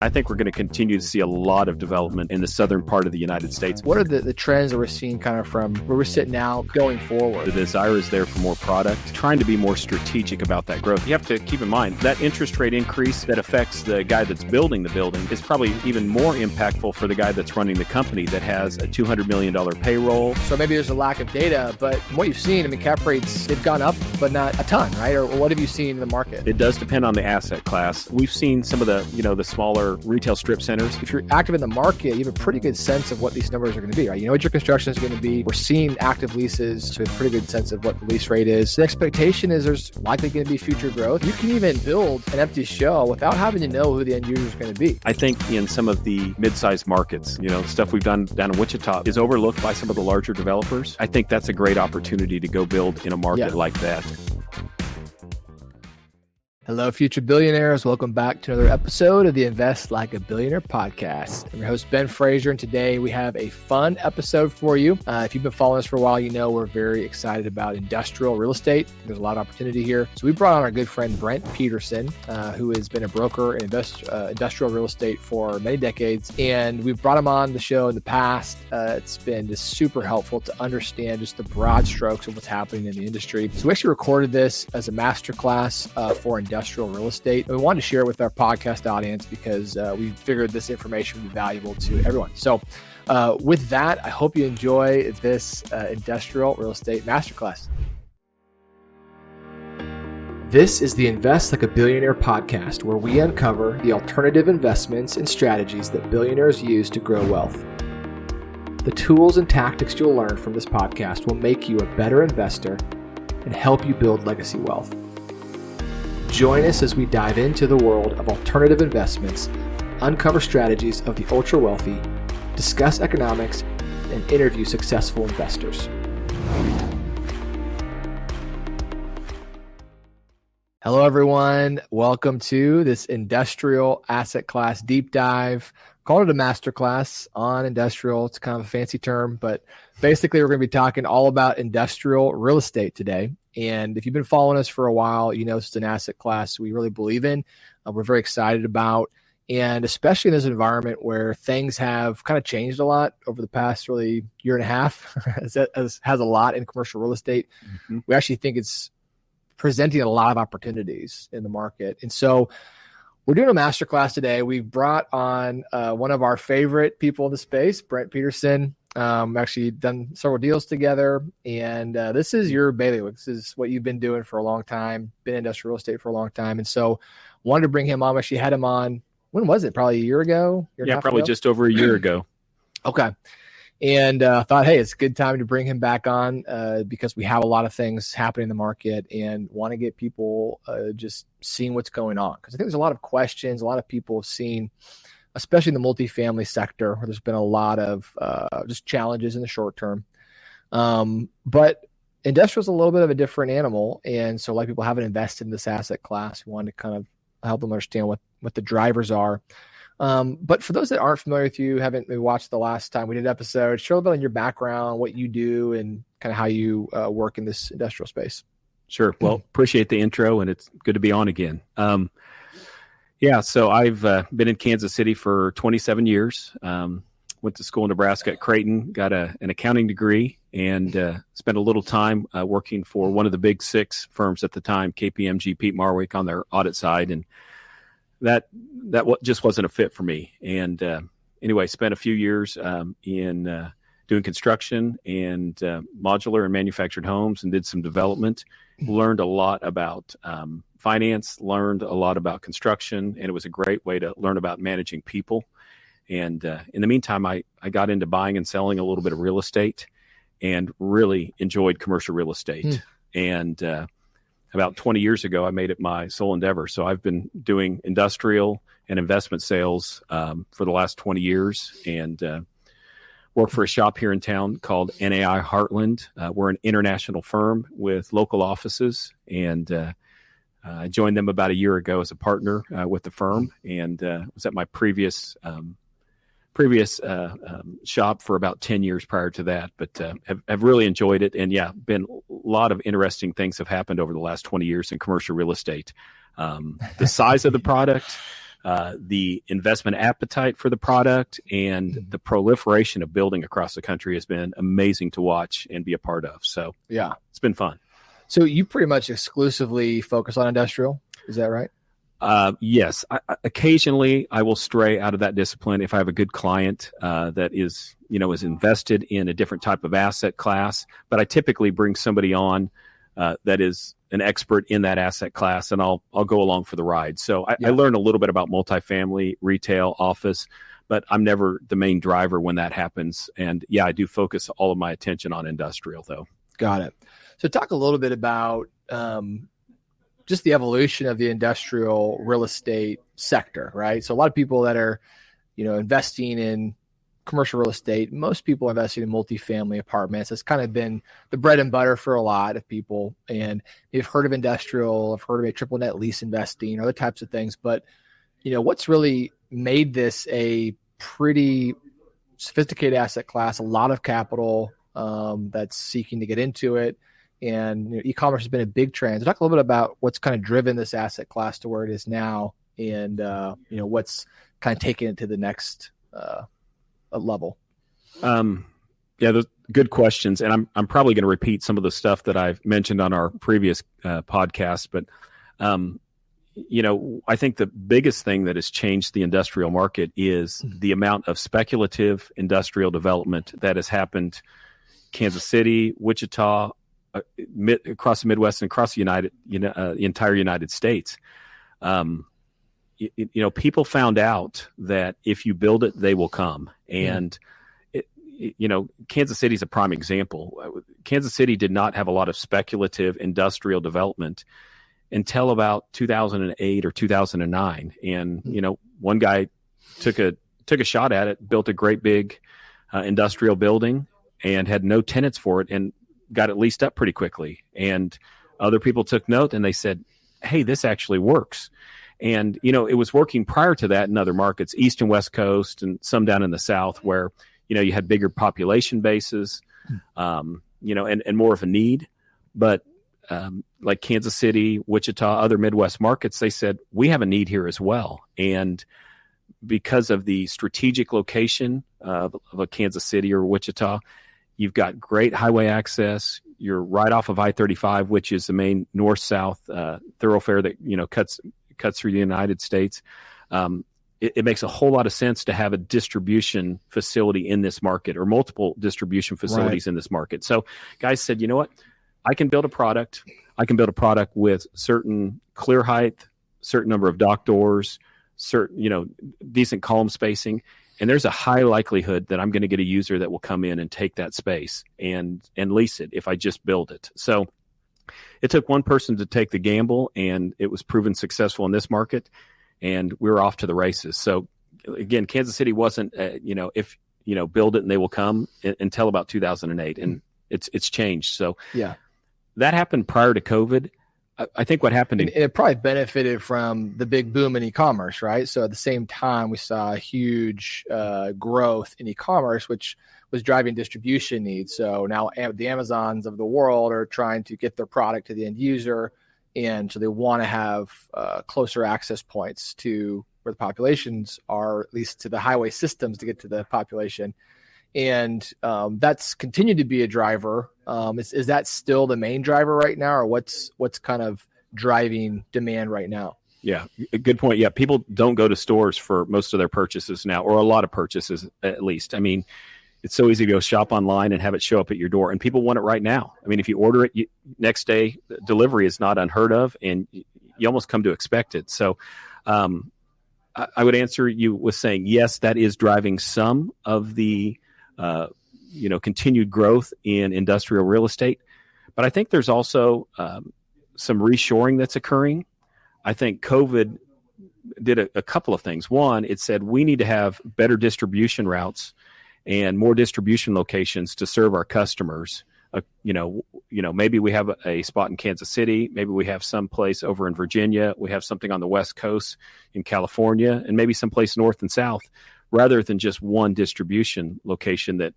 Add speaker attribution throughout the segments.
Speaker 1: I think we're going to continue to see a lot of development in the southern part of the United States.
Speaker 2: What are the trends that we're seeing kind of from where we're sitting now going forward?
Speaker 1: The desire is there for more product, trying to be more strategic about that growth. You have to keep in mind that interest rate increase that affects the guy that's building the building is probably even more impactful for the guy that's running the company that has a $200 million payroll.
Speaker 2: So maybe there's a lack of data, but from what you've seen, I mean, cap rates, they've gone up, but not a ton, right? Or what have you seen in the market?
Speaker 1: It does depend on the asset class. We've seen some of the, the smaller retail strip centers.
Speaker 2: If you're active in the market, you have a pretty good sense of what these numbers are going to be, right? You know what your construction is going to be. We're seeing active leases, so we have a pretty good sense of what the lease rate is. The expectation is there's likely going to be future growth. You can even build an empty shell without having to know who the end user is going to be.
Speaker 1: I think in some of the mid-sized markets, stuff we've done down in Wichita is overlooked by some of the larger developers. I think that's a great opportunity to go build in a market like that.
Speaker 2: Hello, future billionaires. Welcome back to another episode of the Invest Like a Billionaire podcast. I'm your host, Ben Fraser, and today we have a fun episode for you. If you've been following us for a while, you know we're very excited about industrial real estate. There's a lot of opportunity here. So we brought on our good friend, Brent Peterson, who has been a broker in industrial real estate for many decades. And we've brought him on the show in the past. It's been just super helpful to understand just the broad strokes of what's happening in the industry. So we actually recorded this as a masterclass for industrial real estate. And we wanted to share it with our podcast audience because we figured this information would be valuable to everyone. So with that, I hope you enjoy this industrial real estate masterclass. This is the Invest Like a Billionaire podcast, where we uncover the alternative investments and strategies that billionaires use to grow wealth. The tools and tactics you'll learn from this podcast will make you a better investor and help you build legacy wealth. Join us as we dive into the world of alternative investments, uncover strategies of the ultra-wealthy, discuss economics, and interview successful investors. Hello, everyone. Welcome to this industrial asset class deep dive. Call it a masterclass on industrial. It's kind of a fancy term, but basically we're going to be talking all about industrial real estate today. And if you've been following us for a while, you know it's an asset class we really believe in. We're very excited about, and especially in this environment where things have kind of changed a lot over the past really year and a half, as has a lot in commercial real estate. Mm-hmm. We actually think it's presenting a lot of opportunities in the market. And so we're doing a masterclass today. We've brought on one of our favorite people in the space, Brent Peterson. Actually done several deals together, and this is your bailiwick. This is what you've been doing for a long time, been in industrial real estate for a long time. And so wanted to bring him on. Actually had him on, when was it? Probably a year ago?
Speaker 1: Probably just over a year ago.
Speaker 2: Okay. And thought, hey, it's a good time to bring him back on because we have a lot of things happening in the market and want to get people just seeing what's going on. Because I think there's a lot of questions, a lot of people have seen, especially in the multifamily sector, where there's been a lot of just challenges in the short term. But industrial is a little bit of a different animal. And so a lot of people haven't invested in this asset class. We wanted to kind of help them understand what the drivers are. But for those that aren't familiar with you, haven't maybe watched the last time we did an episode, share a little bit on your background, what you do, and kind of how you work in this industrial space.
Speaker 1: Sure. Well, appreciate the intro, and it's good to be on again. So I've been in Kansas City for 27 years. Went to school in Nebraska at Creighton, got an accounting degree, and spent a little time working for one of the big six firms at the time, KPMG, Pete Marwick, on their audit side. And that just wasn't a fit for me. And anyway, spent a few years in doing construction and modular and manufactured homes, and did some development. Learned a lot about finance, learned a lot about construction, and it was a great way to learn about managing people. And in the meantime, I got into buying and selling a little bit of real estate and really enjoyed commercial real estate. And about 20 years ago, I made it my sole endeavor. So I've been doing industrial and investment sales for the last 20 years, and work for a shop here in town called NAI Heartland. We're an international firm with local offices, and I joined them about a year ago as a partner with the firm, and was at my previous shop for about 10 years prior to that, but have really enjoyed it. And been a lot of interesting things have happened over the last 20 years in commercial real estate. The size of the product, the investment appetite for the product and the proliferation of building across the country has been amazing to watch and be a part of. So
Speaker 2: yeah,
Speaker 1: it's been fun.
Speaker 2: So you pretty much exclusively focus on industrial. Is that right?
Speaker 1: Yes. Occasionally I will stray out of that discipline if I have a good client that is invested in a different type of asset class. But I typically bring somebody on that is an expert in that asset class, and I'll go along for the ride. So I learn a little bit about multifamily, retail, office, but I'm never the main driver when that happens. And yeah, I do focus all of my attention on industrial, though.
Speaker 2: Got it. So talk a little bit about just the evolution of the industrial real estate sector, right? So a lot of people that are, investing in commercial real estate, most people are investing in multifamily apartments. It's kind of been the bread and butter for a lot of people. And you've heard of industrial, I've heard of a triple net lease investing, other types of things. But, what's really made this a pretty sophisticated asset class, a lot of capital that's seeking to get into it. And e-commerce has been a big trend. So talk a little bit about what's kind of driven this asset class to where it is now, and what's kind of taking it to the next level. Yeah,
Speaker 1: those good questions, and I'm probably going to repeat some of the stuff that I've mentioned on our previous podcast. But I think the biggest thing that has changed the industrial market is the amount of speculative industrial development that has happened. Kansas City, Wichita, across the Midwest and across the entire United States. People found out that if you build it, they will come. And, Kansas City is a prime example. Kansas City did not have a lot of speculative industrial development until about 2008 or 2009. And, one guy took a shot at it, built a great big industrial building and had no tenants for it, and got it leased up pretty quickly. And other people took note and they said, hey, this actually works. And, it was working prior to that in other markets, East and West Coast, and some down in the South where, you had bigger population bases, and more of a need. But like Kansas City, Wichita, other Midwest markets, they said, we have a need here as well. And because of the strategic location of a Kansas City or Wichita, you've got great highway access. You're right off of I-35, which is the main north-south thoroughfare that cuts through the United States. It makes a whole lot of sense to have a distribution facility in this market, or multiple distribution facilities in this market. So guys said, you know what? I can build a product. I can build a product with certain clear height, certain number of dock doors, certain decent column spacing. And there's a high likelihood that I'm going to get a user that will come in and take that space and lease it if I just build it. So it took one person to take the gamble, and it was proven successful in this market, and we were off to the races. So again, Kansas City wasn't, build it and they will come until about 2008, and it's changed. So
Speaker 2: yeah, that
Speaker 1: happened prior to COVID. I think what happened,
Speaker 2: it probably benefited from the big boom in e-commerce, right? So at the same time, we saw a huge growth in e-commerce, which was driving distribution needs. So now the Amazons of the world are trying to get their product to the end user, and so they want to have closer access points to where the populations are, at least to the highway systems to get to the population. And that's continued to be a driver. Is that still the main driver right now, or what's kind of driving demand right now?
Speaker 1: Yeah, good point. Yeah, people don't go to stores for most of their purchases now, or a lot of purchases at least. I mean, it's so easy to go shop online and have it show up at your door, and people want it right now. I mean, if you order it, next day delivery is not unheard of, and you almost come to expect it. So I would answer you with saying, yes, that is driving some of the continued growth in industrial real estate. But I think there's also some reshoring that's occurring. I think COVID did a couple of things. One, it said we need to have better distribution routes and more distribution locations to serve our customers. Maybe we have a spot in Kansas City. Maybe we have some place over in Virginia. We have something on the West Coast in California, and maybe someplace north and south, rather than just one distribution location that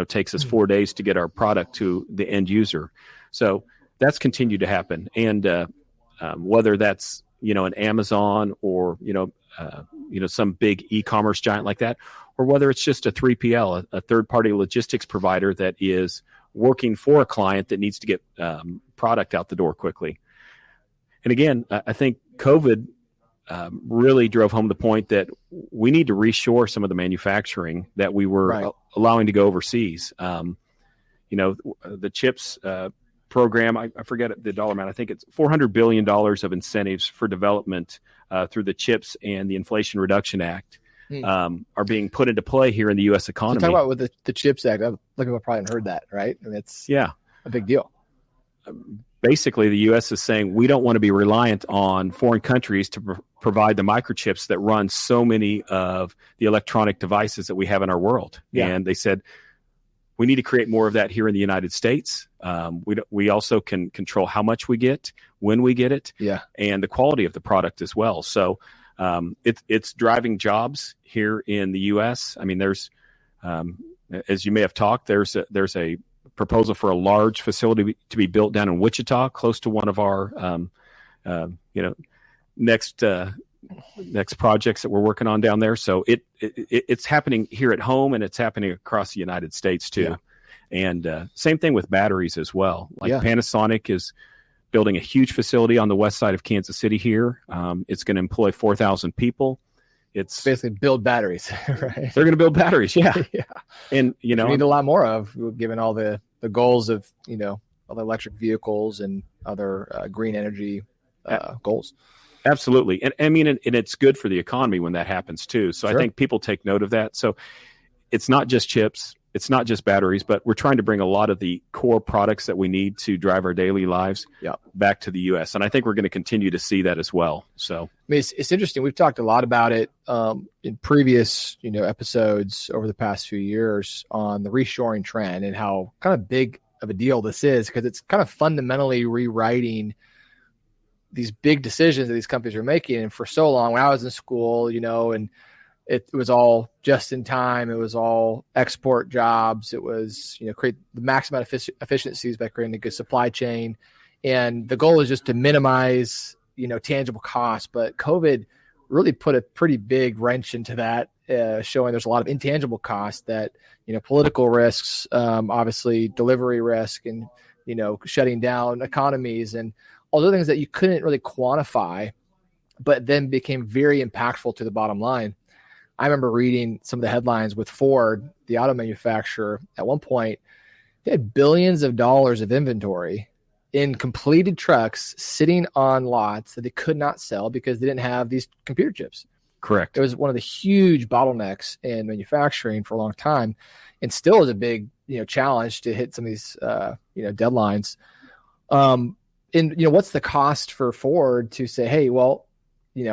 Speaker 1: takes us 4 days to get our product to the end user. So that's continued to happen. And whether that's an Amazon or, some big e-commerce giant like that, or whether it's just a 3PL, a third-party logistics provider that is working for a client that needs to get product out the door quickly. And again, I think COVID really drove home the point that we need to reshore some of the manufacturing that we were allowing to go overseas. The CHIPS program, I forget the dollar amount. I think it's $400 billion of incentives for development through the CHIPS and the Inflation Reduction Act are being put into play here in the U.S. economy.
Speaker 2: So talk about with the CHIPS Act. I've probably haven't heard that, right? I mean, it's a big deal.
Speaker 1: Basically, the U.S. is saying we don't want to be reliant on foreign countries to provide the microchips that run so many of the electronic devices that we have in our world. Yeah. And they said, we need to create more of that here in the United States. We also can control how much we get, when we get it, and the quality of the product as well. So it's driving jobs here in the U.S. I mean, there's, as you may have talked, there's a proposal for a large facility to be built down in Wichita, close to one of our next projects that we're working on down there. So it's happening here at home, and it's happening across the United States too. Yeah. And same thing with batteries as well. Like Panasonic is building a huge facility on the west side of Kansas City here. It's going to employ 4,000 people. It's
Speaker 2: basically build batteries, right?
Speaker 1: They're going to build batteries. Yeah. And,
Speaker 2: we need a lot more of, given all the goals of, all the electric vehicles and other green energy goals.
Speaker 1: Absolutely. And I mean, and it's good for the economy when that happens too. So I think people take note of that. So it's not just chips, it's not just batteries, but we're trying to bring a lot of the core products that we need to drive our daily lives back to the U.S. And I think we're going to continue to see that as well. So,
Speaker 2: I mean, it's interesting. We've talked a lot about it in previous, episodes over the past few years on the reshoring trend and how kind of big of a deal this is, because it's kind of fundamentally rewriting these big decisions that these companies are making. And for so long, when I was in school, and it was all just in time, it was all export jobs. It was, create the maximum amount of efficiencies by creating a good supply chain. And the goal is just to minimize, tangible costs. But COVID really put a pretty big wrench into that, showing there's a lot of intangible costs that, political risks, obviously delivery risk, and, shutting down economies and all the things that you couldn't really quantify, but then became very impactful to the bottom line. I remember reading some of the headlines with Ford, the auto manufacturer. At one point, they had billions of dollars of inventory in completed trucks sitting on lots that they could not sell because they didn't have these computer chips.
Speaker 1: Correct.
Speaker 2: It was one of the huge bottlenecks in manufacturing for a long time, and still is a big, challenge to hit some of these, deadlines. And what's the cost for Ford to say, hey, well,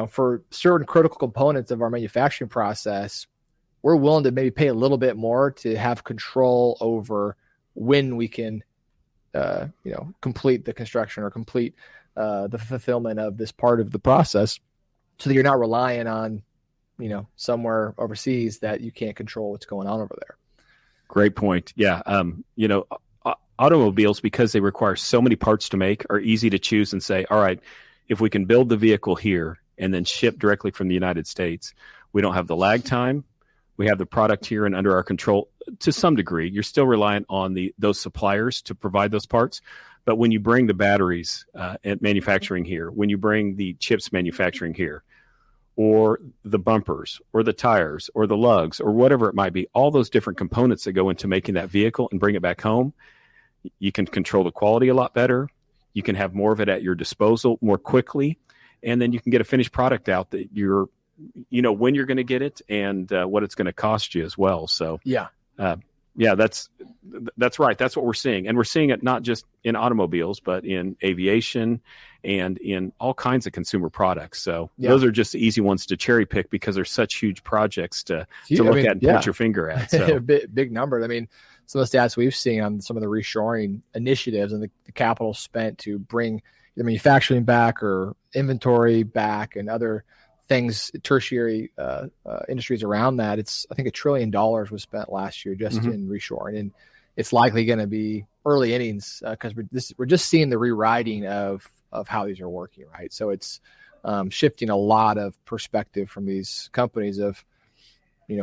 Speaker 2: for certain critical components of our manufacturing process, we're willing to maybe pay a little bit more to have control over when we can, complete the construction or complete the fulfillment of this part of the process, so that you're not relying on, somewhere overseas that you can't control what's going on over there.
Speaker 1: Great point. Yeah. Automobiles, because they require so many parts to make, are easy to choose and say, all right, if we can build the vehicle here and then ship directly from the United States, we don't have the lag time. We have the product here and under our control to some degree. You're still reliant on those suppliers to provide those parts. But when you bring the batteries at manufacturing here, when you bring the chips manufacturing here, or the bumpers, or the tires, or the lugs, or whatever it might be, all those different components that go into making that vehicle and bring it back home, you can control the quality a lot better. You can have more of it at your disposal more quickly. And then you can get a finished product out that you're, when you're going to get it and what it's going to cost you as well. So that's right. That's what we're seeing. And we're seeing it not just in automobiles, but in aviation and in all kinds of consumer products. So those are just the easy ones to cherry pick because they're such huge projects to look at and point your finger at. So
Speaker 2: big number. I mean, some of the stats we've seen on some of the reshoring initiatives and the capital spent to bring the manufacturing back or inventory back and other things, tertiary industries around that. It's, I think, $1 trillion was spent last year just in reshoring, and it's likely going to be early innings because we're just seeing the rewriting of how these are working, right? So it's shifting a lot of perspective from these companies of,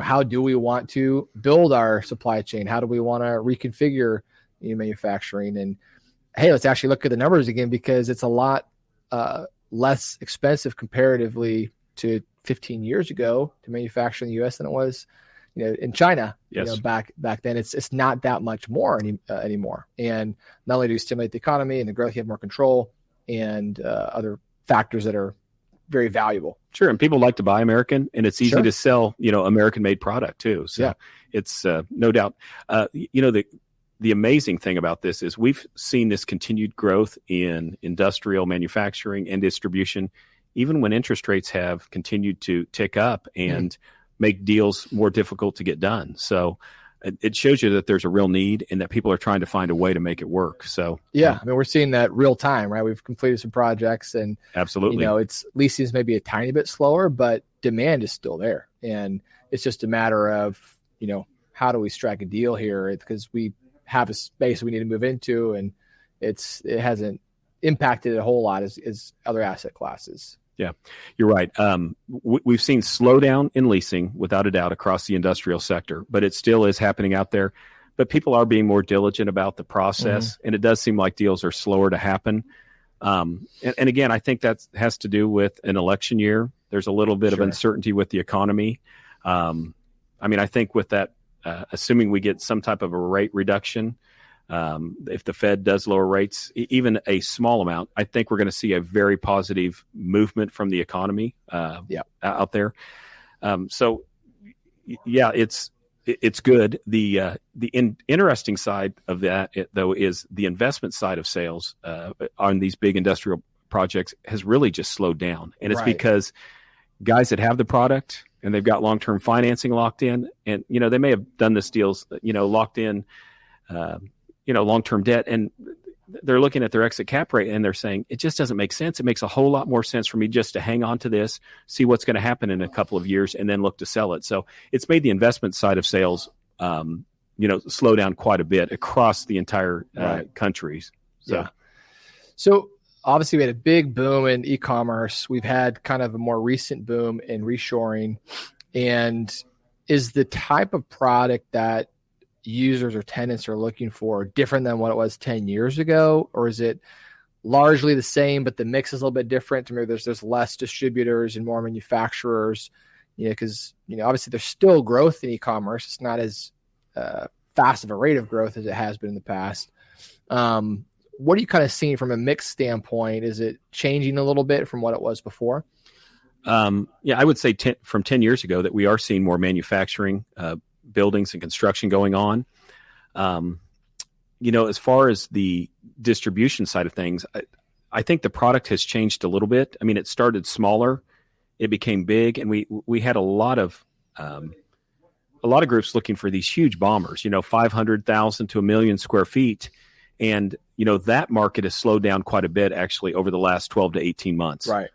Speaker 2: how do we want to build our supply chain? How do we want to reconfigure manufacturing? And hey, let's actually look at the numbers again, because it's a lot less expensive comparatively to 15 years ago to manufacture in the U.S. than it was, in China.
Speaker 1: Yes.
Speaker 2: Back then, it's not that much more anymore. And not only do you stimulate the economy and the growth, you have more control and other factors that are very valuable.
Speaker 1: Sure. And people like to buy American, and it's easy
Speaker 2: Sure.
Speaker 1: to sell, American made product too. So
Speaker 2: Yeah.
Speaker 1: it's no doubt, the amazing thing about this is we've seen this continued growth in industrial manufacturing and distribution, even when interest rates have continued to tick up and make deals more difficult to get done. So it shows you that there's a real need and that people are trying to find a way to make it work. So
Speaker 2: yeah, I mean, we're seeing that real time, right? We've completed some projects, and
Speaker 1: absolutely,
Speaker 2: it's leasing is maybe a tiny bit slower, but demand is still there, and it's just a matter of how do we strike a deal here, because we have a space we need to move into, and it hasn't impacted a whole lot as other asset classes.
Speaker 1: Yeah, you're right. We've seen slowdown in leasing without a doubt across the industrial sector, but it still is happening out there. But people are being more diligent about the process, and it does seem like deals are slower to happen. And again, I think that has to do with an election year. There's a little bit of uncertainty with the economy. I think with that, assuming we get some type of a rate reduction, if the Fed does lower rates, even a small amount, I think we're going to see a very positive movement from the economy out there. So, yeah, it's good. The interesting side of that, though, is the investment side of sales on these big industrial projects has really just slowed down, and it's because guys that have the product and they've got long-term financing locked in, and they may have done this deals, locked in. Long-term debt, and they're looking at their exit cap rate and they're saying, it just doesn't make sense. It makes a whole lot more sense for me just to hang on to this, see what's going to happen in a couple of years, and then look to sell it. So it's made the investment side of sales, slow down quite a bit across the entire country.
Speaker 2: So obviously we had a big boom in e-commerce. We've had kind of a more recent boom in reshoring. And is the type of product that users or tenants are looking for different than what it was 10 years ago? Or is it largely the same, but the mix is a little bit different? Maybe there's less distributors and more manufacturers, because, obviously there's still growth in e-commerce. It's not as fast of a rate of growth as it has been in the past. What are you kind of seeing from a mix standpoint? Is it changing a little bit from what it was before?
Speaker 1: I would say from 10 years ago that we are seeing more manufacturing, buildings and construction going on. As far as the distribution side of things, I think the product has changed a little bit. I mean, it started smaller, it became big, and we had a lot of groups looking for these huge bombers, 500,000 to 1 million square feet. And, that market has slowed down quite a bit actually over the last 12 to 18 months.
Speaker 2: Right.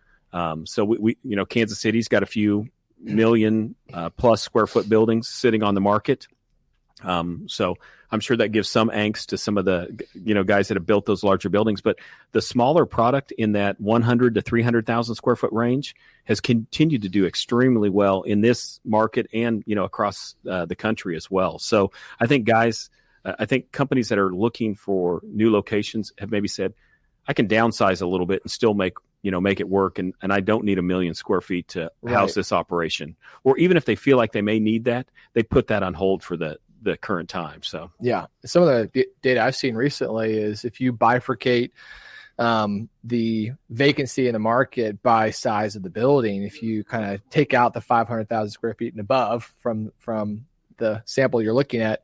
Speaker 1: So we Kansas City's got a few million plus square foot buildings sitting on the market. So I'm sure that gives some angst to some of the, guys that have built those larger buildings, but the smaller product in that 100 to 300,000 square foot range has continued to do extremely well in this market and, across the country as well. So I think companies that are looking for new locations have maybe said, I can downsize a little bit and still make it work. And I don't need 1 million square feet to house this operation. Or even if they feel like they may need that, they put that on hold for the current time. So, yeah,
Speaker 2: some of the data I've seen recently is if you bifurcate the vacancy in the market by size of the building, if you kind of take out the 500,000 square feet and above from the sample you're looking at,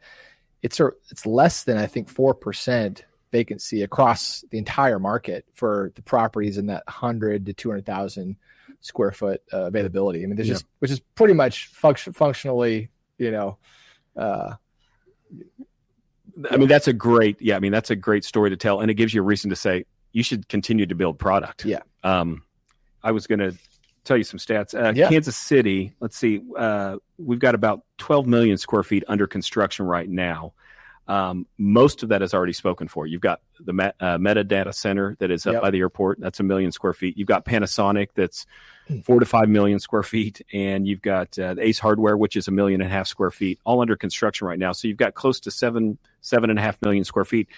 Speaker 2: it's less than, I think, 4% vacancy across the entire market for the properties in that 100 to 200,000 square foot availability. I mean, there's which is pretty much functionally,
Speaker 1: that's a great story to tell. And it gives you a reason to say you should continue to build product.
Speaker 2: Yeah.
Speaker 1: I was going to tell you some stats. Kansas City, let's see, we've got about 12 million square feet under construction right now. Most of that is already spoken for. You've got the Meta data center that is up by the airport. That's 1 million square feet. You've got Panasonic that's 4 to 5 million square feet. And you've got the Ace Hardware, which is 1.5 million square feet, all under construction right now. So you've got close to 7.5 million square feet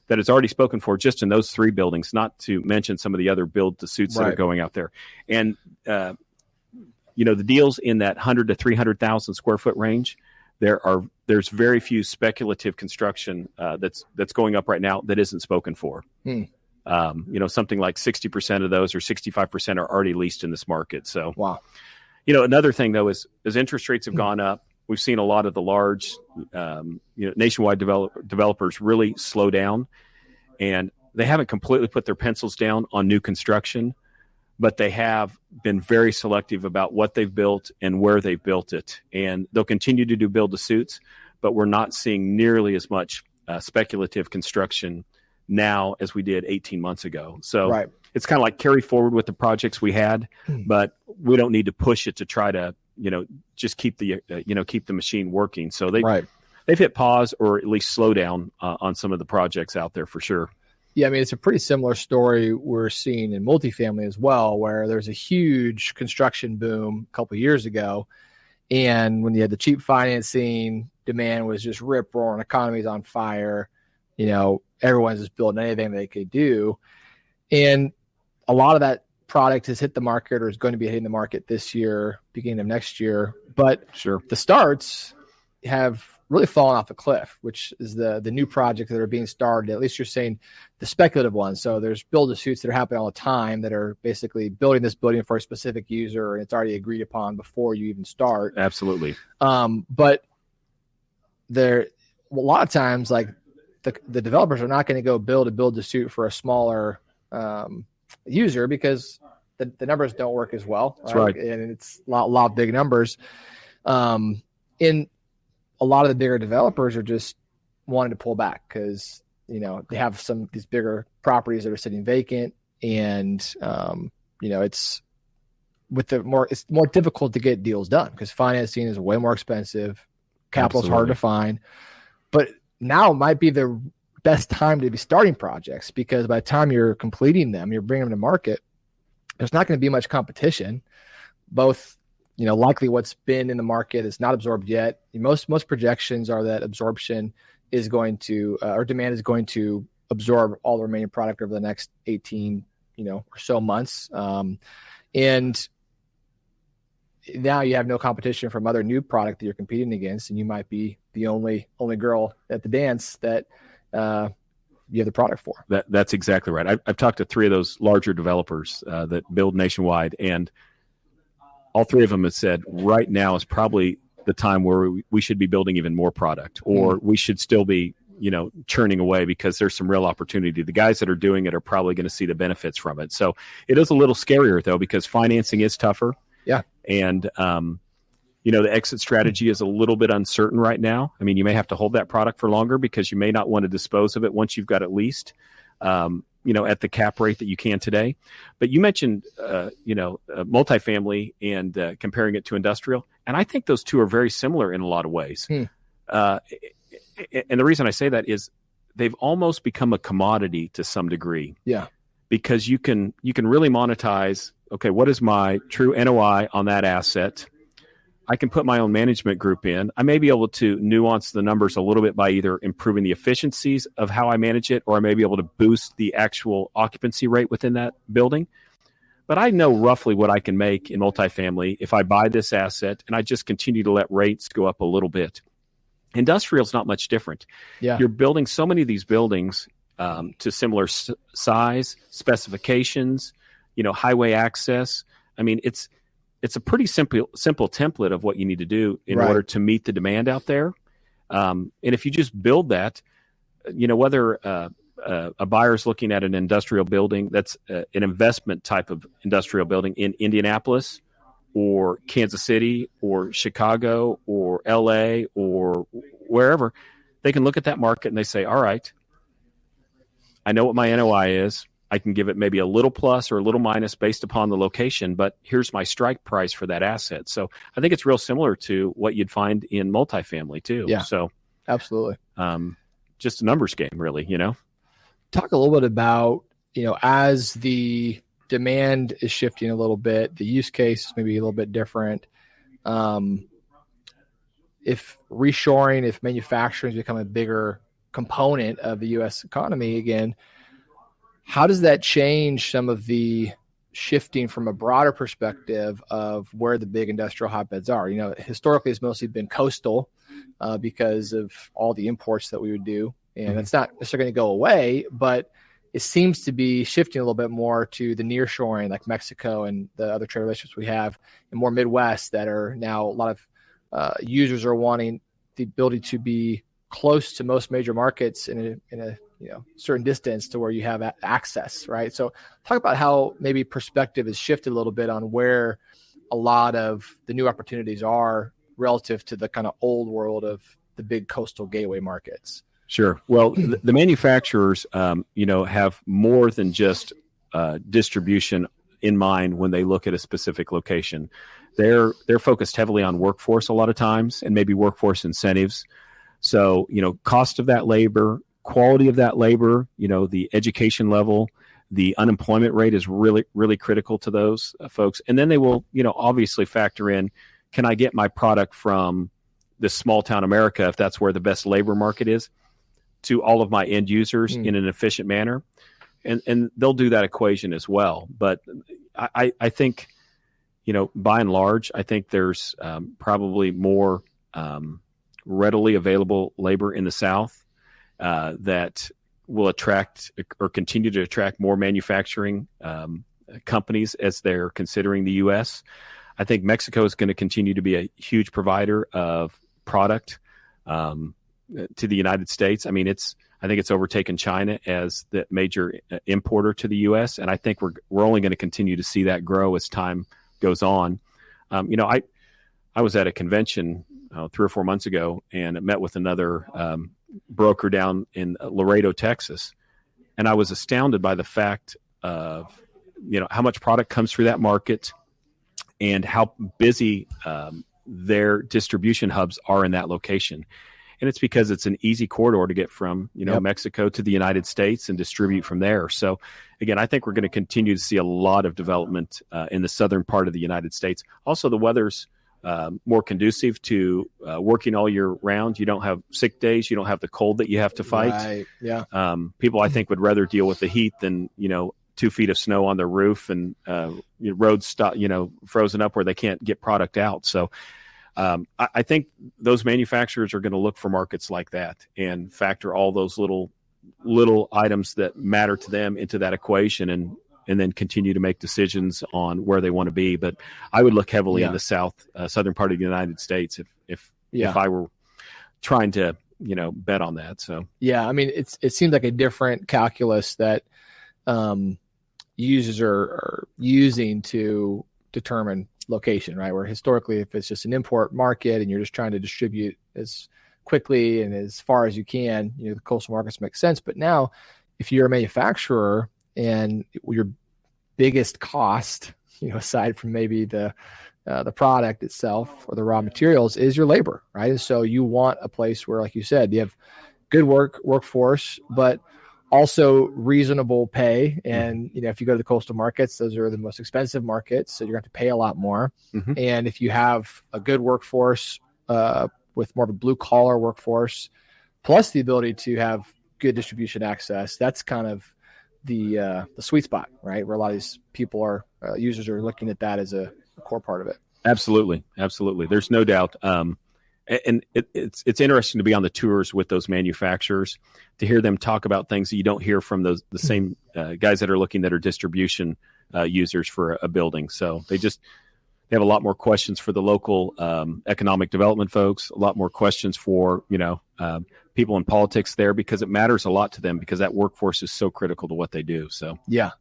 Speaker 1: that is already spoken for just in those 3 buildings, not to mention some of the other build-to-suits that are going out there. And, the deals in that 100 to 300,000 square foot range, there's very few speculative construction that's going up right now that isn't spoken for. Something like 60% of those or 65% are already leased in this market. So,
Speaker 2: wow.
Speaker 1: Another thing though is as interest rates have gone up, we've seen a lot of the large, nationwide developers really slow down, and they haven't completely put their pencils down on new construction, but they have been very selective about what they've built and where they've built it. And they'll continue to do build-to-suits, but we're not seeing nearly as much speculative construction now as we did 18 months ago. So it's kind of like carry forward with the projects we had, but we don't need to push it to try to, just keep the machine working. So they've hit pause or at least slow down on some of the projects out there for sure.
Speaker 2: Yeah, I mean, it's a pretty similar story we're seeing in multifamily as well, where there's a huge construction boom a couple of years ago. And when you had the cheap financing, demand was just rip roaring, economy's on fire, everyone's just building anything they could do. And a lot of that product has hit the market or is going to be hitting the market this year, beginning of next year. But the starts have really fallen off a cliff, which is the new projects that are being started. At least you're saying the speculative ones. So there's build-to-suits that are happening all the time that are basically building this building for a specific user, and it's already agreed upon before you even start.
Speaker 1: Absolutely.
Speaker 2: But there, a lot of times, like the developers are not going to go build a build-to-suit for a smaller user because the numbers don't work as well.
Speaker 1: That's right.
Speaker 2: And it's a lot of big numbers. In a lot of the bigger developers are just wanting to pull back because, they have these bigger properties that are sitting vacant, and, it's more difficult to get deals done because financing is way more expensive. Capital's hard to find, but now might be the best time to be starting projects because by the time you're completing them, you're bringing them to market, there's not going to be much competition. Both, likely what's been in the market is not absorbed yet. Most projections are that absorption is going to, or demand is going to absorb all the remaining product over the next 18, or so months. And now you have no competition from other new product that you're competing against, and you might be the only girl at the dance that you have the product for.
Speaker 1: That's exactly right. I've talked to 3 of those larger developers that build nationwide, and all 3 of them have said right now is probably the time where we should be building even more product, or we should still be, churning away because there's some real opportunity. The guys that are doing it are probably going to see the benefits from it. So it is a little scarier though, because financing is tougher.
Speaker 2: Yeah.
Speaker 1: And, the exit strategy is a little bit uncertain right now. I mean, you may have to hold that product for longer because you may not want to dispose of it once you've got it leased. At the cap rate that you can today. But you mentioned, multifamily and comparing it to industrial. And I think those two are very similar in a lot of ways. And the reason I say that is they've almost become a commodity to some degree.
Speaker 2: Yeah.
Speaker 1: Because you can really monetize, okay, what is my true NOI on that asset? I can put my own management group in. I may be able to nuance the numbers a little bit by either improving the efficiencies of how I manage it, or I may be able to boost the actual occupancy rate within that building. But I know roughly what I can make in multifamily if I buy this asset and I just continue to let rates go up a little bit. Industrial is not much different.
Speaker 2: Yeah.
Speaker 1: You're building so many of these buildings to similar size, specifications, highway access. I mean, it's a pretty simple template of what you need to do in order to meet the demand out there. And if you just build that, whether a buyer's looking at an industrial building that's an investment type of industrial building in Indianapolis or Kansas City or Chicago or LA or wherever, they can look at that market and they say, all right, I know what my NOI is. I can give it maybe a little plus or a little minus based upon the location, but here's my strike price for that asset. So I think it's real similar to what you'd find in multifamily too.
Speaker 2: Yeah,
Speaker 1: so
Speaker 2: absolutely.
Speaker 1: just a numbers game, really,
Speaker 2: Talk a little bit about, as the demand is shifting a little bit, the use case is maybe a little bit different. If reshoring, if manufacturing has become a bigger component of the U.S. economy again, how does that change some of the shifting from a broader perspective of where the big industrial hotbeds are? Historically, it's mostly been coastal because of all the imports that we would do. And it's not necessarily going to go away, but it seems to be shifting a little bit more to the nearshoring, like Mexico and the other trade relationships we have, and more Midwest that are now a lot of users are wanting the ability to be close to most major markets in a certain distance to where you have access, right? So talk about how maybe perspective has shifted a little bit on where a lot of the new opportunities are relative to the kind of old world of the big coastal gateway markets.
Speaker 1: Sure. Well, the manufacturers, have more than just distribution in mind when they look at a specific location. They're focused heavily on workforce a lot of times, and maybe workforce incentives. So, cost of that labor, quality of that labor, the education level, the unemployment rate is really, really critical to those folks. And then they will, obviously factor in, can I get my product from this small town America, if that's where the best labor market is, to all of my end users in an efficient manner? And they'll do that equation as well. But I think, by and large, I think there's probably more readily available labor in the South that will attract or continue to attract more manufacturing companies as they're considering the U.S. I think Mexico is going to continue to be a huge provider of product to the United States. I mean, I think it's overtaken China as the major importer to the U.S., and I think we're only going to continue to see that grow as time goes on. I was at a convention 3 or 4 months ago and met with another broker down in Laredo, Texas, and I was astounded by the fact of how much product comes through that market and how busy their distribution hubs are in that location. And it's because it's an easy corridor to get from, Mexico to the United States and distribute from there. So, again, I think we're going to continue to see a lot of development in the southern part of the United States. Also, the weather's more conducive to working all year round. You don't have sick days. You don't have the cold that you have to fight.
Speaker 2: Right. Yeah.
Speaker 1: People, I think, would rather deal with the heat than, 2 feet of snow on their roof and roads frozen up where they can't get product out. So, I think those manufacturers are going to look for markets like that and factor all those little items that matter to them into that equation and then continue to make decisions on where they want to be. But I would look heavily in the southern part of the United States if I were trying to, bet on that. So,
Speaker 2: yeah, I mean, it seems like a different calculus that users are using to determine location, right? Where historically, if it's just an import market and you're just trying to distribute as quickly and as far as you can, the coastal markets make sense. But now, if you're a manufacturer and your biggest cost, aside from maybe the product itself or the raw materials, is your labor, right? And so you want a place where, like you said, you have good workforce, but also reasonable pay. And, if you go to the coastal markets, those are the most expensive markets. So you're going to have to pay a lot more. Mm-hmm. And if you have a good workforce with more of a blue collar workforce, plus the ability to have good distribution access, that's kind of the sweet spot, right? Where a lot of these people users are looking at that as a core part of it. Absolutely.
Speaker 1: Absolutely. There's no doubt. And it's interesting to be on the tours with those manufacturers to hear them talk about things that you don't hear from the same guys that are distribution users for a building. So they have a lot more questions for the local economic development folks, a lot more questions for people in politics there, because it matters a lot to them because that workforce is so critical to what they do. So
Speaker 2: yeah.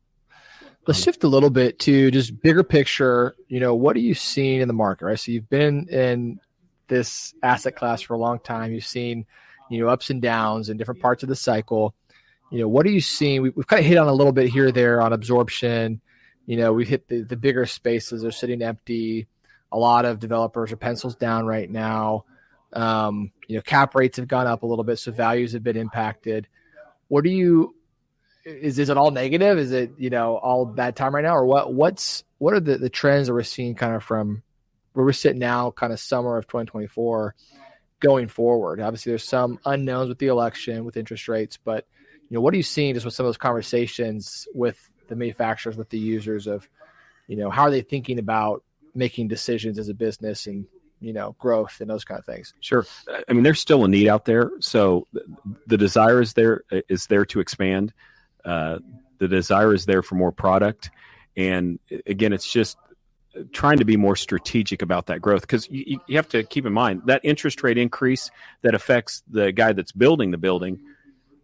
Speaker 2: Let's shift a little bit to just bigger picture. What are you seeing in the market, right? So you've been in this asset class for a long time. You've seen, ups and downs in different parts of the cycle. What are you seeing? We've kind of hit on a little bit here or there on absorption. We've hit the bigger spaces are sitting empty. A lot of developers are pencils down right now. Cap rates have gone up a little bit, so values have been impacted. Is it all negative? Is it, all bad time right now? Or what are the trends that we're seeing kind of from where we're sitting now, kind of summer of 2024 going forward? Obviously there's some unknowns with the election, with interest rates, but what are you seeing just with some of those conversations with the manufacturers, with the users of, how are they thinking about making decisions as a business and, growth and those kind of things?
Speaker 1: Sure. I mean, there's still a need out there. So the desire is there to expand. The desire is there for more product. And again, it's just trying to be more strategic about that growth, because you have to keep in mind that interest rate increase that affects the guy that's building the building.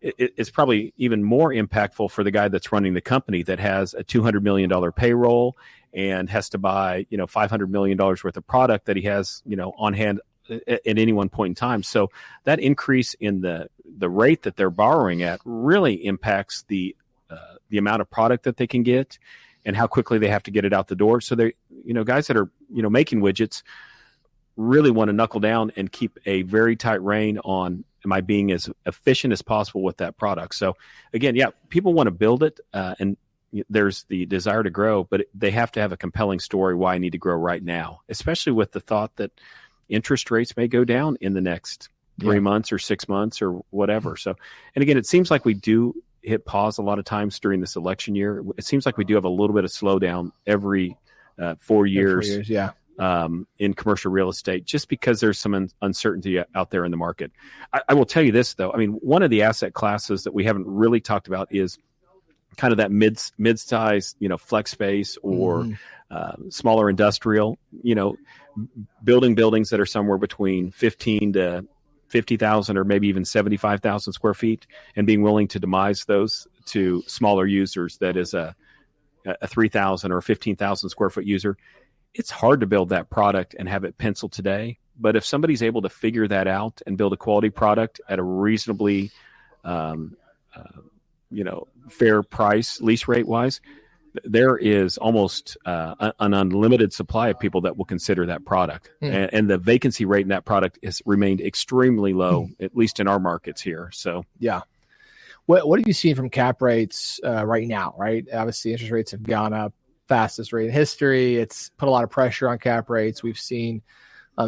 Speaker 1: It's probably even more impactful for the guy that's running the company that has a $200 million payroll and has to buy, $500 million worth of product that he has, on hand at any one point in time. So that increase in the rate that they're borrowing at really impacts the amount of product that they can get and how quickly they have to get it out the door. So they, guys that are, making widgets really want to knuckle down and keep a very tight rein on, am I being as efficient as possible with that product? So again, people want to build it, and there's the desire to grow, but they have to have a compelling story why I need to grow right now, especially with the thought that interest rates may go down in the next 3 months or 6 months or whatever. So, and again, it seems like we do hit pause a lot of times during this election year. It seems like we do have a little bit of slowdown every 4 years. In commercial real estate, just because there's some uncertainty out there in the market. I will tell you this, though. I mean, one of the asset classes that we haven't really talked about is kind of that mid-size, flex space or smaller industrial, building buildings that are somewhere between 15 to 50,000 or maybe even 75,000 square feet, and being willing to demise those to smaller users. That is a 3,000 or 15,000 square foot user. It's hard to build that product and have it penciled today. But if somebody's able to figure that out and build a quality product at a reasonably, fair price, lease rate wise, there is almost an unlimited supply of people that will consider that product. And the vacancy rate in that product has remained extremely low, at least in our markets here. So,
Speaker 2: yeah. What have you seen from cap rates right now, right? Obviously, interest rates have gone up. Fastest rate in history. It's put a lot of pressure on cap rates. We've seen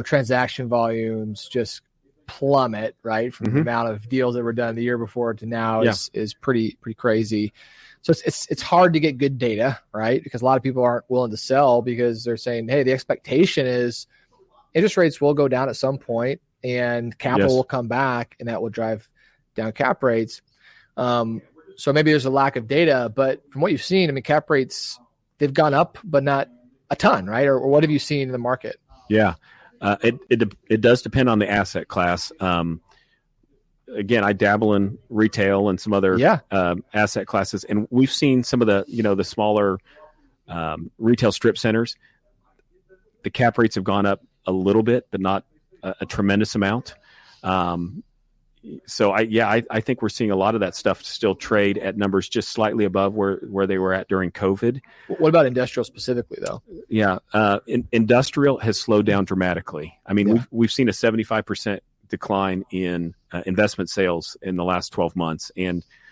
Speaker 2: transaction volumes just plummet, right? From the amount of deals that were done the year before to now is pretty crazy. So it's hard to get good data, right? Because a lot of people aren't willing to sell because they're saying, hey, the expectation is interest rates will go down at some point and capital will come back, and that will drive down cap rates. So maybe there's a lack of data, but from what you've seen, I mean, cap rates, they've gone up, but not a ton, right? Or what have you seen in the market?
Speaker 1: Yeah, it does depend on the asset class. Again, I dabble in retail and some other asset classes, and we've seen some of the smaller retail strip centers. The cap rates have gone up a little bit, but not a tremendous amount. So I think we're seeing a lot of that stuff still trade at numbers just slightly above where they were at during COVID.
Speaker 2: What about industrial specifically, though?
Speaker 1: Yeah, industrial has slowed down dramatically. I mean, we've seen a 75% decline in investment sales in the last 12 months,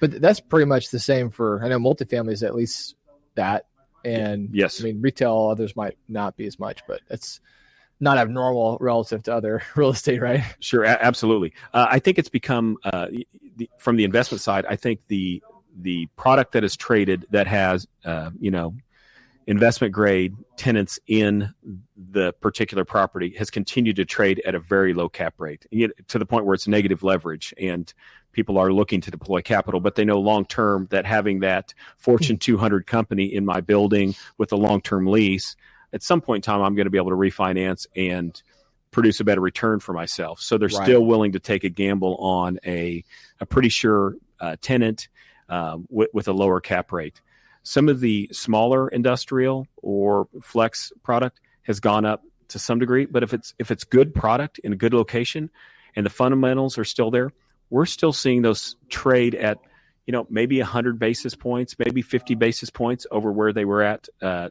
Speaker 2: but that's pretty much the same for, I know multifamily is at least that, and
Speaker 1: yes,
Speaker 2: I mean retail others might not be as much, but it's not abnormal relative to other real estate, right?
Speaker 1: Sure, absolutely. I think it's become, from the investment side, I think the product that is traded that has, investment grade tenants in the particular property has continued to trade at a very low cap rate, to the point where it's negative leverage, and people are looking to deploy capital, but they know long term that having that Fortune 200 company in my building with a long-term lease, at some point in time, I'm going to be able to refinance and produce a better return for myself. So they're still willing to take a gamble on a pretty sure tenant with a lower cap rate. Some of the smaller industrial or flex product has gone up to some degree, but if it's good product in a good location and the fundamentals are still there, we're still seeing those trade at maybe 100 basis points, maybe 50 basis points over where they were at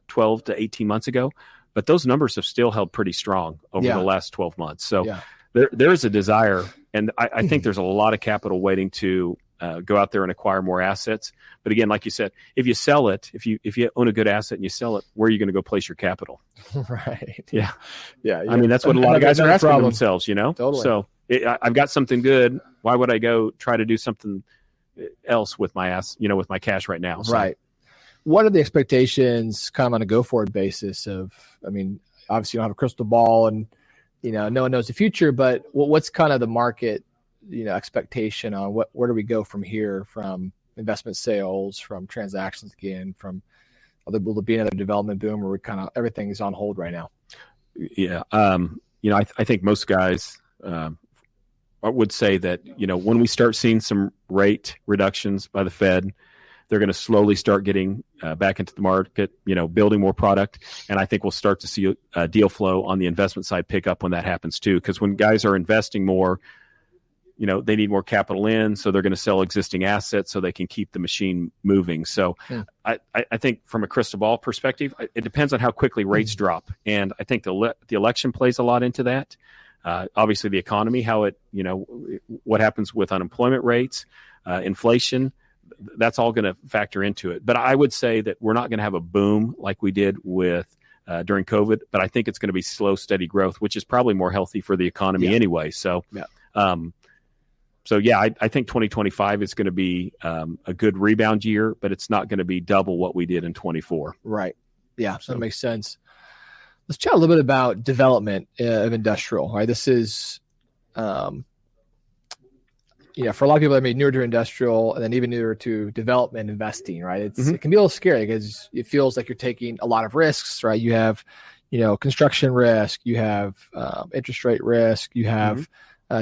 Speaker 1: 12 to 18 months ago. But those numbers have still held pretty strong over the last 12 months. So there is a desire, and I think there's a lot of capital waiting to go out there and acquire more assets. But again, like you said, if you sell it, if you own a good asset and you sell it, where are you going to go place your capital?
Speaker 2: Right.
Speaker 1: Yeah.
Speaker 2: Yeah.
Speaker 1: I mean, that's what a lot of guys are asking themselves,
Speaker 2: Totally.
Speaker 1: So I've got something good. Why would I go try to do something else with my with my cash right now? So.
Speaker 2: Right. What are the expectations kind of on a go forward basis obviously you don't have a crystal ball and, no one knows the future, but what's kind of the market, expectation on where do we go from here, from investment sales, from transactions again, will there be another development boom, or everything is on hold right now?
Speaker 1: Yeah. I think most guys would say that, when we start seeing some rate reductions by the Fed, they're going to slowly start getting back into the market, building more product. And I think we'll start to see deal flow on the investment side pick up when that happens too. Because when guys are investing more, they need more capital in, so they're going to sell existing assets so they can keep the machine moving. So I think from a crystal ball perspective, it depends on how quickly rates drop. And I think the election plays a lot into that. Obviously the economy, how it, what happens with unemployment rates, inflation, that's all going to factor into it. But I would say that we're not going to have a boom like we did with during COVID, but I think it's going to be slow, steady growth, which is probably more healthy for the economy anyway. So, I think 2025 is going to be a good rebound year, but it's not going to be double what we did in 24.
Speaker 2: Right. Yeah. So that makes sense. Let's chat a little bit about development of industrial. Right. This is, for a lot of people that may be newer to industrial and then even newer to development investing, right? It can be a little scary because it feels like you're taking a lot of risks, right? You have, construction risk, you have interest rate risk, you have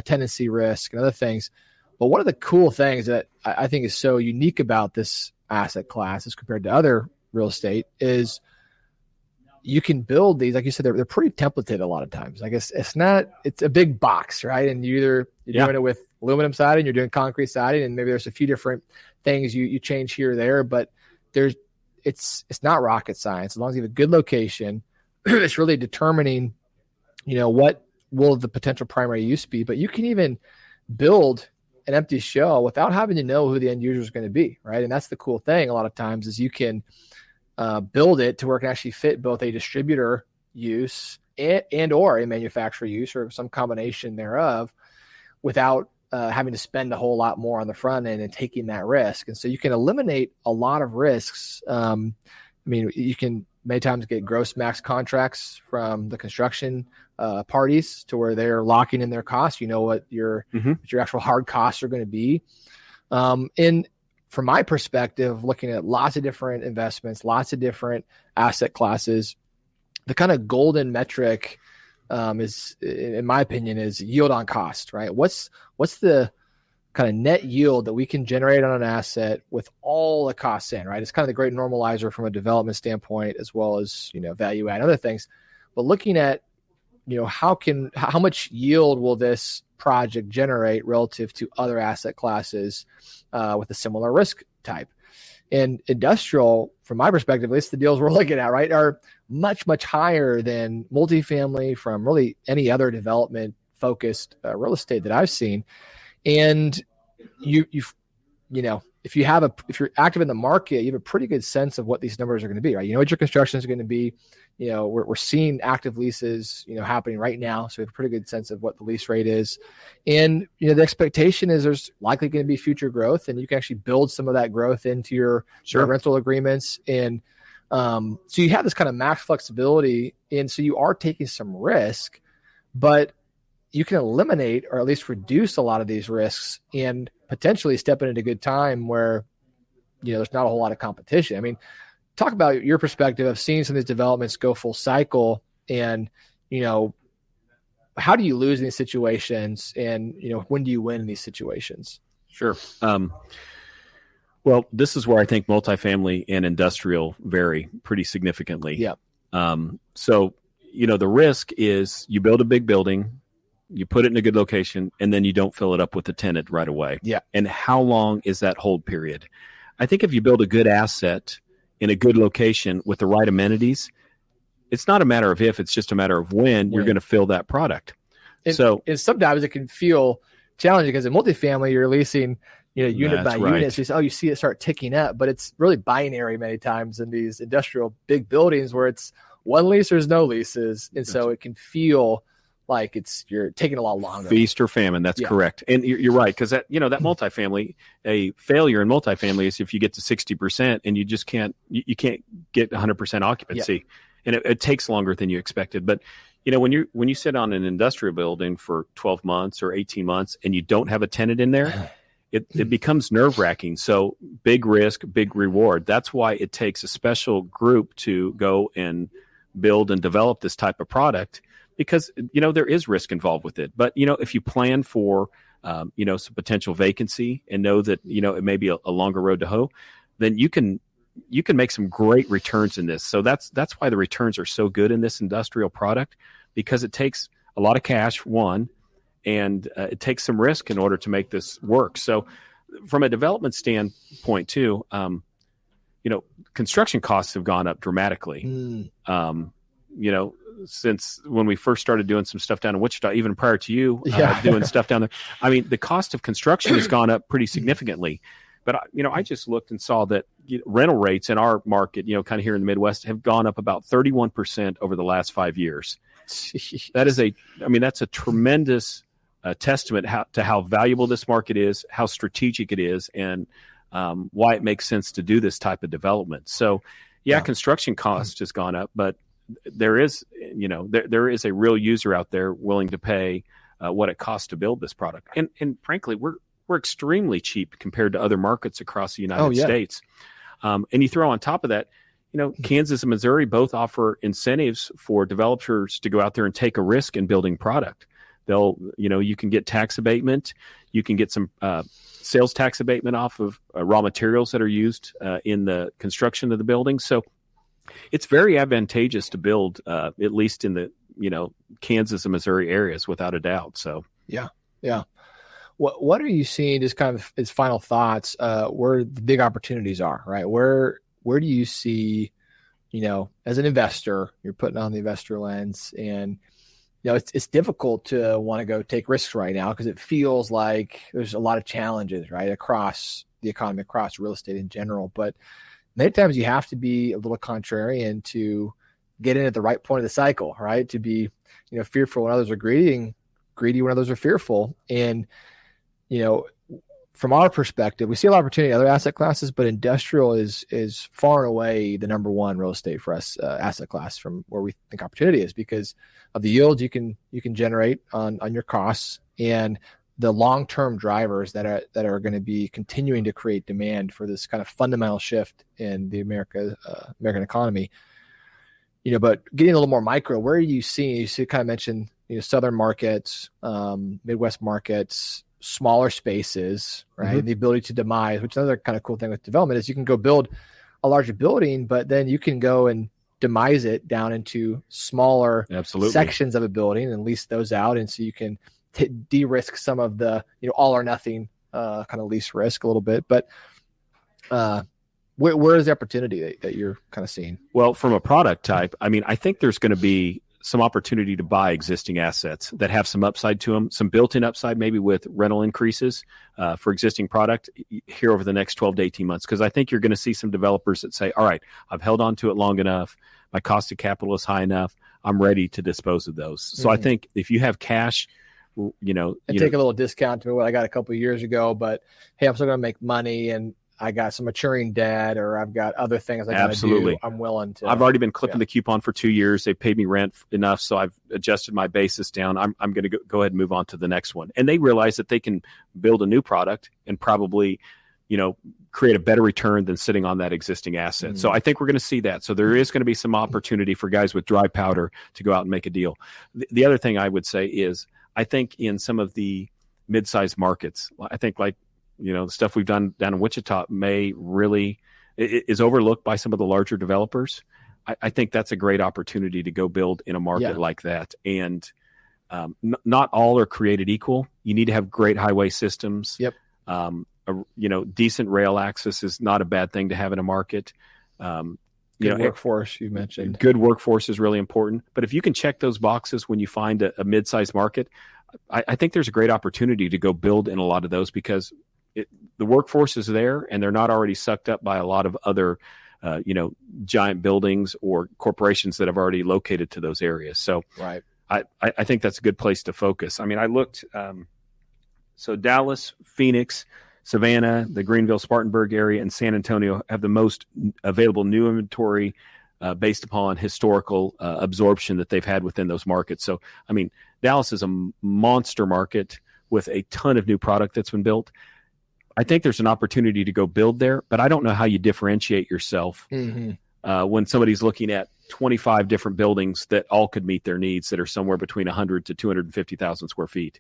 Speaker 2: tenancy risk and other things. But one of the cool things that I think is so unique about this asset class as compared to other real estate is you can build these, like you said, they're pretty templated a lot of times. I guess it's a big box, right? And you're doing it with aluminum siding, you're doing concrete siding, and maybe there's a few different things you change here or there, but it's not rocket science. As long as you have a good location, it's really determining, what will the potential primary use be. But you can even build an empty shell without having to know who the end user is going to be, right? And that's the cool thing a lot of times is you can build it to where it can actually fit both a distributor use and or a manufacturer use or some combination thereof without having to spend a whole lot more on the front end and taking that risk. And so you can eliminate a lot of risks. You can many times get gross max contracts from the construction parties to where they're locking in their costs. What your actual hard costs are going to be. And from my perspective, looking at lots of different investments, lots of different asset classes, the kind of golden metric is, in my opinion, is yield on cost, right? What's the kind of net yield that we can generate on an asset with all the costs in, right? It's kind of the great normalizer from a development standpoint, as well as, value add and other things. But looking at, how much yield will this project generate relative to other asset classes with a similar risk type? And industrial, from my perspective, at least the deals we're looking at, right, are much, much higher than multifamily from really any other development focused real estate that I've seen. And if you're active in the market, you have a pretty good sense of what these numbers are going to be, right? You know what your construction is going to be. We're seeing active leases, happening right now. So we have a pretty good sense of what the lease rate is. And, the expectation is there's likely going to be future growth, and you can actually build some of that growth into your rental agreements. And so you have this kind of max flexibility. And so you are taking some risk, but you can eliminate or at least reduce a lot of these risks and potentially step in at a good time where, there's not a whole lot of competition. I mean, talk about your perspective of seeing some of these developments go full cycle and, how do you lose in these situations and, when do you win in these situations?
Speaker 1: Sure. Well, this is where I think multifamily and industrial vary pretty significantly.
Speaker 2: Yeah.
Speaker 1: So, the risk is you build a big building, you put it in a good location, and then you don't fill it up with a tenant right away.
Speaker 2: Yeah.
Speaker 1: And how long is that hold period? I think if you build a good asset in a good location with the right amenities, it's not a matter of if, it's just a matter of when you're going to fill that product.
Speaker 2: And sometimes it can feel challenging because in multifamily, you're leasing, unit by unit. So you see it start ticking up, but it's really binary many times in these industrial big buildings where it's one lease or no leases. And so it can feel like you're taking a lot longer.
Speaker 1: Feast or famine. That's correct. And you're right. Cause that multifamily, a failure in multifamily is if you get to 60% and you just can't get 100% occupancy. And it takes longer than you expected. But when you sit on an industrial building for 12 months or 18 months and you don't have a tenant in there, it becomes nerve-wracking. So big risk, big reward. That's why it takes a special group to go and build and develop this type of product, because there is risk involved with it. But if you plan for some potential vacancy and know that it may be a longer road to hoe, then you can make some great returns in this. So that's why the returns are so good in this industrial product, because it takes a lot of cash, one, and it takes some risk in order to make this work. So from a development standpoint too, construction costs have gone up dramatically. Since when we first started doing some stuff down in Wichita, even prior to you doing stuff down there, I mean, the cost of construction has gone up pretty significantly. But I just looked and saw that rental rates in our market, kind of here in the Midwest, have gone up about 31% over the last 5 years. That's a tremendous testament to how valuable this market is, how strategic it is, and why it makes sense to do this type of development. So, construction cost has gone up, but there is a real user out there willing to pay what it costs to build this product. And frankly, we're extremely cheap compared to other markets across the United States. And you throw on top of that, Kansas and Missouri both offer incentives for developers to go out there and take a risk in building product. You can get tax abatement, you can get some sales tax abatement off of raw materials that are used in the construction of the building. So it's very advantageous to build, at least in the Kansas and Missouri areas, without a doubt. So
Speaker 2: yeah. What are you seeing, just kind of as final thoughts, where the big opportunities are, right? Where do you see, as an investor, you're putting on the investor lens, and it's difficult to want to go take risks right now because it feels like there's a lot of challenges, right, across the economy, across real estate in general. But many times you have to be a little contrarian to get in at the right point of the cycle, right? To be, fearful when others are greedy when others are fearful. And, from our perspective, we see a lot of opportunity in other asset classes, but industrial is far and away the number one real estate for us asset class from where we think opportunity is, because of the yields you can generate on your costs and the long-term drivers that are going to be continuing to create demand for this kind of fundamental shift in the American economy. But getting a little more micro, where are you seeing? You kind of mentioned southern markets, Midwest markets, smaller spaces, right? Mm-hmm. And the ability to demise, which another kind of cool thing with development is you can go build a larger building, but then you can go and demise it down into smaller sections of a building and lease those out. And so you can de-risk some of the all or nothing kind of lease risk a little bit. But where is the opportunity that you're kind of seeing?
Speaker 1: Well, from a product type, I think there's going to be some opportunity to buy existing assets that have some upside to them, some built-in upside, maybe with rental increases for existing product here over the next 12 to 18 months. Because I think you're going to see some developers that say, all right, I've held on to it long enough. My cost of capital is high enough. I'm ready to dispose of those. So I think if you have cash,
Speaker 2: and take a little discount to what I got a couple of years ago, but hey, I'm still going to make money and I got some maturing debt, or I've got other things I got to do. I'm willing to.
Speaker 1: I've already been clipping the coupon for 2 years. They paid me rent enough, so I've adjusted my basis down. I'm going to go ahead and move on to the next one. And they realize that they can build a new product and probably, create a better return than sitting on that existing asset. So I think we're going to see that. So there is going to be some opportunity for guys with dry powder to go out and make a deal. The other thing I would say is, I think in some of the mid-sized markets, I think the stuff we've done down in Wichita is overlooked by some of the larger developers. I think that's a great opportunity to go build in a market like that. And not all are created equal. You need to have great highway systems.
Speaker 2: Yep.
Speaker 1: Decent rail access is not a bad thing to have in a market.
Speaker 2: Good workforce, you mentioned.
Speaker 1: Good workforce is really important. But if you can check those boxes when you find a mid-sized market, I think there's a great opportunity to go build in a lot of those because the workforce is there and they're not already sucked up by a lot of other, giant buildings or corporations that have already located to those areas. So
Speaker 2: right.
Speaker 1: I think that's a good place to focus. I mean, I looked, so Dallas, Phoenix, Savannah, the Greenville, Spartanburg area, and San Antonio have the most available new inventory based upon historical absorption that they've had within those markets. So, I mean, Dallas is a monster market with a ton of new product that's been built. I think there's an opportunity to go build there, but I don't know how you differentiate yourself when somebody's looking at 25 different buildings that all could meet their needs that are somewhere between 100 to 250,000 square feet.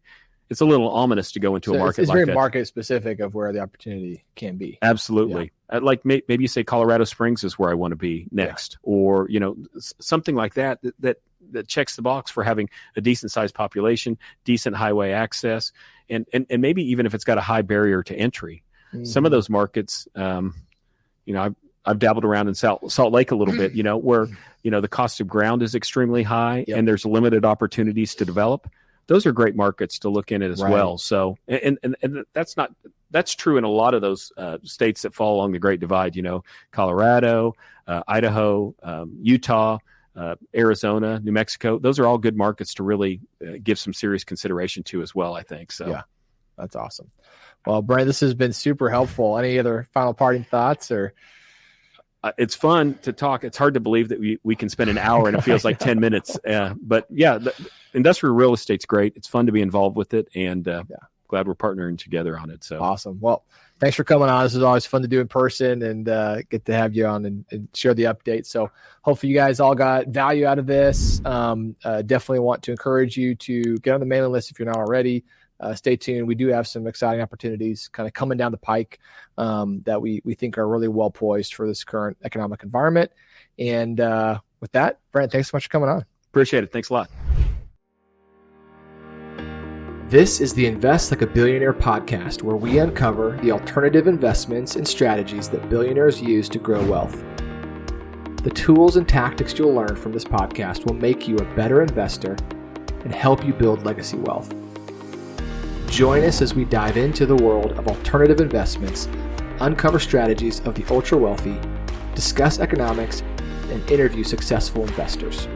Speaker 1: It's a little ominous to go into a market like that. It's very
Speaker 2: market specific of where the opportunity can be.
Speaker 1: Absolutely. Yeah. Like maybe you say Colorado Springs is where I want to be next, or something like that checks the box for having a decent sized population, decent highway access, and maybe even if it's got a high barrier to entry. Some of those markets, I've dabbled around in Salt Lake a little bit, where the cost of ground is extremely high and there's limited opportunities to develop. Those are great markets to look in at as well. So, and that's true in a lot of those states that fall along the Great Divide. Colorado, Idaho, Utah, Arizona, New Mexico. Those are all good markets to really give some serious consideration to as well, I think. So,
Speaker 2: yeah, that's awesome. Well, Brent, this has been super helpful. Any other final parting thoughts or?
Speaker 1: It's fun to talk. It's hard to believe that we can spend an hour and it feels like 10 minutes. But yeah, industrial real estate's great. It's fun to be involved with it, and glad we're partnering together on it. So
Speaker 2: awesome. Well, thanks for coming on. This is always fun to do in person and get to have you on and share the updates. So hopefully you guys all got value out of this. Definitely want to encourage you to get on the mailing list if you're not already. Stay tuned. We do have some exciting opportunities kind of coming down the pike that we think are really well poised for this current economic environment. And with that, Brent, thanks so much for coming on.
Speaker 1: Appreciate it. Thanks a lot.
Speaker 2: This is the Invest Like a Billionaire podcast, where we uncover the alternative investments and strategies that billionaires use to grow wealth. The tools and tactics you'll learn from this podcast will make you a better investor and help you build legacy wealth. Join us as we dive into the world of alternative investments, uncover strategies of the ultra wealthy, discuss economics, and interview successful investors.